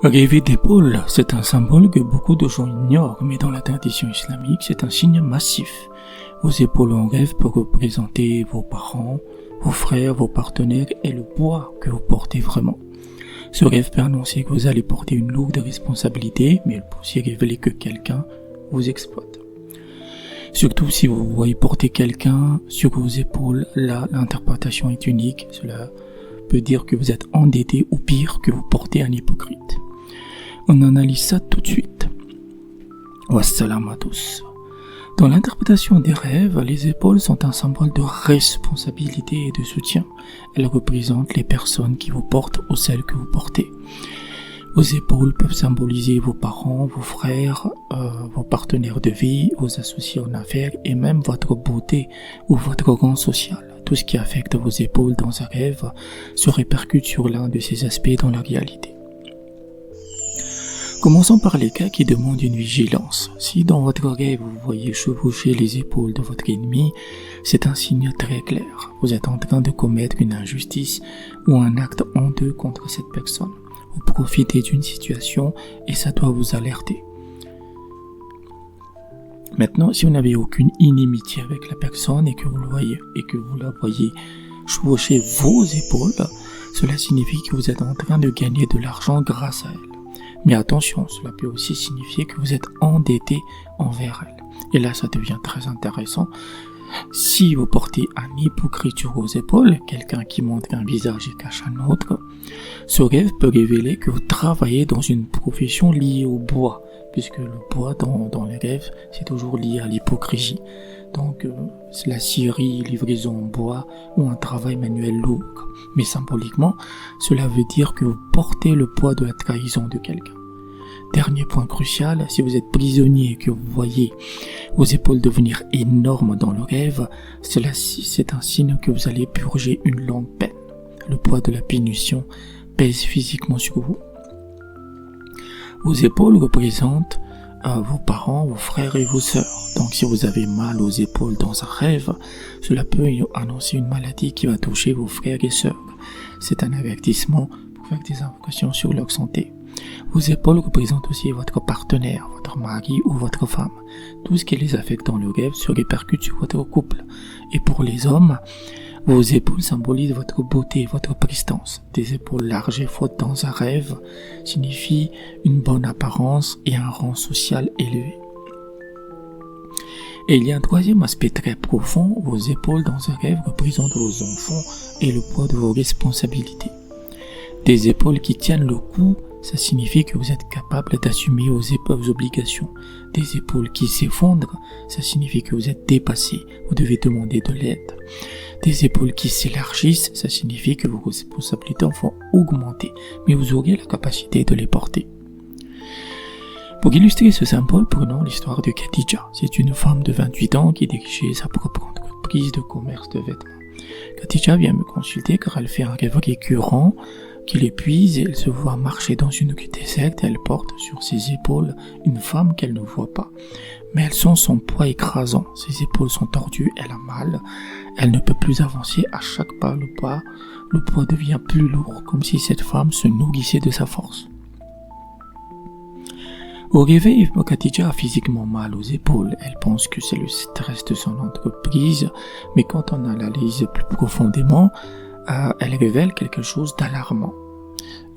Rêver d'épaule, c'est un symbole que beaucoup de gens ignorent, mais dans la tradition islamique, c'est un signe massif. Vos épaules en rêve peuvent représenter vos parents, vos frères, vos partenaires et le poids que vous portez vraiment. Ce rêve peut annoncer que vous allez porter une lourde responsabilité, mais il peut aussi révéler que quelqu'un vous exploite. Surtout si vous voyez porter quelqu'un sur vos épaules, là, l'interprétation est unique. Cela peut dire que vous êtes endetté ou pire, que vous portez un hypocrite. On analyse ça tout de suite. Wassalam à tous. Dans l'interprétation des rêves, les épaules sont un symbole de responsabilité et de soutien. Elles représentent les personnes qui vous portent ou celles que vous portez. Vos épaules peuvent symboliser vos parents, vos frères, vos partenaires de vie, vos associés en affaires et même votre beauté ou votre rang social. Tout ce qui affecte vos épaules dans un rêve se répercute sur l'un de ces aspects dans la réalité. Commençons par les cas qui demandent une vigilance. Si dans votre rêve vous voyez chevaucher les épaules de votre ennemi, c'est un signe très clair. Vous êtes en train de commettre une injustice ou un acte honteux contre cette personne. Vous profitez d'une situation et ça doit vous alerter. Maintenant, si vous n'avez aucune inimitié avec la personne et que vous la voyez chevaucher vos épaules, cela signifie que vous êtes en train de gagner de l'argent grâce à elle. Mais attention, cela peut aussi signifier que vous êtes endetté envers elle. Et là, ça devient très intéressant. Si vous portez un hypocrite sur vos épaules, quelqu'un qui montre un visage et cache un autre, ce rêve peut révéler que vous travaillez dans une profession liée au bois, puisque le bois dans les rêves, c'est toujours lié à l'hypocrisie. Donc, c'est la scierie, livraison en bois ou un travail manuel lourd. Mais symboliquement, cela veut dire que vous portez le poids de la trahison de quelqu'un. Dernier point crucial, si vous êtes prisonnier et que vous voyez vos épaules devenir énormes dans le rêve, c'est un signe que vous allez purger une longue peine. Le poids de la punition pèse physiquement sur vous. Vos épaules représentent vos parents, vos frères et vos sœurs. Donc si vous avez mal aux épaules dans un rêve, cela peut annoncer une maladie qui va toucher vos frères et sœurs. C'est un avertissement pour faire des invocations sur leur santé. Vos épaules représentent aussi votre partenaire, votre mari ou votre femme. Tout ce qui les affecte dans le rêve se répercute sur votre couple. Et pour les hommes, vos épaules symbolisent votre beauté, votre prestance. Des épaules larges et fortes dans un rêve signifient une bonne apparence et un rang social élevé. Et il y a un troisième aspect très profond. Vos épaules dans un rêve représentent vos enfants et le poids de vos responsabilités. Des épaules qui tiennent le coup, ça signifie que vous êtes capable d'assumer vos obligations. Des épaules qui s'effondrent, ça signifie que vous êtes dépassé, vous devez demander de l'aide. Des épaules qui s'élargissent, ça signifie que vos responsabilités vont augmenter, mais vous aurez la capacité de les porter. Pour illustrer ce symbole, prenons l'histoire de Khadija. C'est une femme de 28 ans qui dirigeait sa propre entreprise de commerce de vêtements. Khadija vient me consulter car elle fait un rêve récurrent qui l'épuise et elle se voit marcher dans une rue déserte et elle porte sur ses épaules une femme qu'elle ne voit pas. Mais elles sont son poids écrasant, ses épaules sont tordues, elle a mal, elle ne peut plus avancer à chaque pas, le poids devient plus lourd, comme si cette femme se nourrissait de sa force. Au réveil, Khadija a physiquement mal aux épaules, elle pense que c'est le stress de son entreprise, mais quand on analyse plus profondément, elle révèle quelque chose d'alarmant.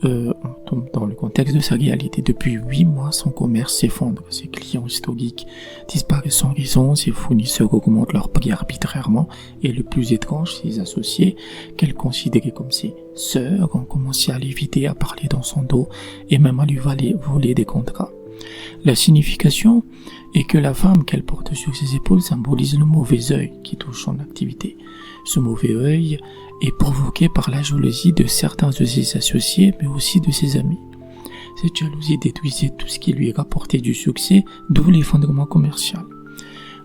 On tombe dans le contexte de sa réalité. Depuis 8 mois, son commerce s'effondre. Ses clients historiques disparaissent sans raison, ses fournisseurs augmentent leurs prix arbitrairement, et le plus étrange, ses associés, qu'elle considérait comme ses sœurs, ont commencé à l'éviter, à parler dans son dos, et même à lui voler des contrats. La signification est que la femme qu'elle porte sur ses épaules symbolise le mauvais œil qui touche son activité. Ce mauvais œil est provoqué par la jalousie de certains de ses associés, mais aussi de ses amis. Cette jalousie détruisait tout ce qui lui rapportait du succès, d'où l'effondrement commercial.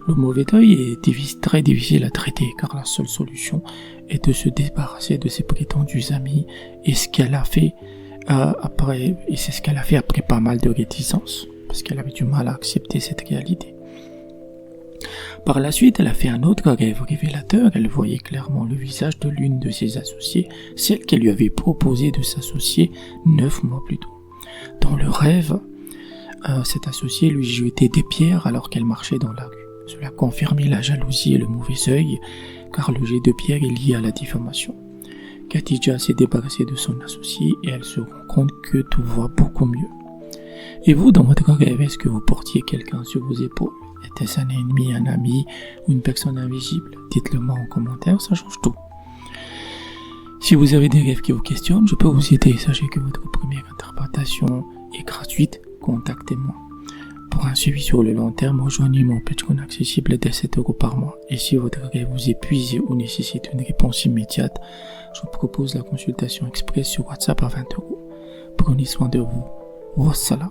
Le mauvais œil est très difficile à traiter, car la seule solution est de se débarrasser de ses prétendus amis, et c'est ce qu'elle a fait après pas mal de réticences, parce qu'elle avait du mal à accepter cette réalité. Par la suite, elle a fait un autre rêve révélateur. Elle voyait clairement le visage de l'une de ses associées, celle qui lui avait proposé de s'associer 9 mois plus tôt. Dans le rêve, cet associé lui jetait des pierres alors qu'elle marchait dans la rue. Cela confirmait la jalousie et le mauvais œil, car le jet de pierre est lié à la diffamation. Khadija s'est débarrassée de son associé et elle se rend compte que tout va beaucoup mieux. Et vous, dans votre rêve, est-ce que vous portiez quelqu'un sur vos épaules? Était-ce un ennemi, un ami ou une personne invisible? Dites-le moi en commentaire, ça change tout. Si vous avez des rêves qui vous questionnent, je peux vous aider. Sachez que votre première interprétation est gratuite. Contactez-moi. Pour un suivi sur le long terme, rejoignez mon Patreon accessible dès 7 € par mois. Et si votre rêve vous épuise ou nécessite une réponse immédiate, je vous propose la consultation express sur WhatsApp à 20 €. Prenez soin de vous. Wassalam.